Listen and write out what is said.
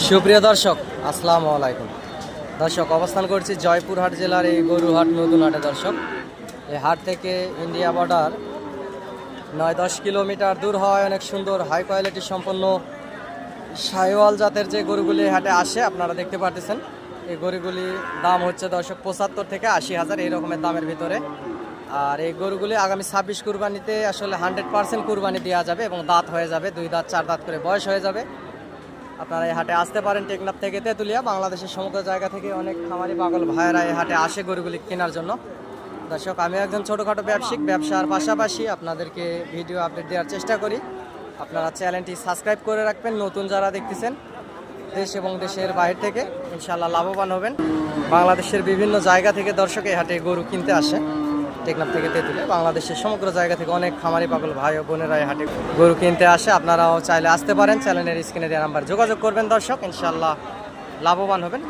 সুপ্রিয় দর্শক, আসসালামু আলাইকুম। দর্শক, অবস্থান করছি জয়পুরহাট জেলার এই গরুহাট নতুন হাটে। দর্শক, এই হাট থেকে ইন্ডিয়া বর্ডার 9-10 কিলোমিটার দূর হয় অনেক সুন্দর হাই কোয়ালিটি সম্পন্ন শাহিওয়াল জাতের যে গরুগুলি হাটে আসে আপনারা দেখতে পারতেছেন। এই গরুগুলির দাম হচ্ছে দর্শক 75 থেকে 80,000 এই রকমের দামের ভিতরে। আর এই গরুগুলি আগামী 26 কুরবানিতে আসলে 100% কুরবানি দেওয়া যাবে এবং দাঁত হয়ে যাবে, 2 দাঁত 4 দাঁত করে বয়স হয়ে যাবে। আপনারা এই হাটে আসতে পারেন টেকনাফ থেকে তেঁতুলিয়া। বাংলাদেশের সমগ্র জায়গা থেকে অনেক খামারি পাগল ভাইয়েরা এই হাটে আসে গরুগুলি কেনার জন্য। দর্শক, আমি একজন ছোটোখাটো ব্যবসায়িক, ব্যবসার পাশাপাশি আপনাদেরকে ভিডিও আপডেট দেওয়ার চেষ্টা করি। আপনারা চ্যানেলটি সাবস্ক্রাইব করে রাখবেন। নতুন যারা দেখতেছেন দেশ এবং দেশের বাইরে থেকে, ইনশাআল্লাহ লাভবান হবেন। বাংলাদেশের বিভিন্ন জায়গা থেকে দর্শক এই হাটে গরু কিনতে আসে টেকনাফ থেকে তেঁতুলিয়া। বাংলাদেশের সমগ্র জায়গা থেকে অনেক খামারি পাগল ভাই ও বোনেরা এই হাটে গরু কিনতে আসে। আপনারাও চাইলে আসতে পারেন। চ্যানেলের স্ক্রিনে দেওয়া নাম্বার যোগাযোগ করবেন দর্শক, ইনশাআল্লাহ লাভবান হবেন।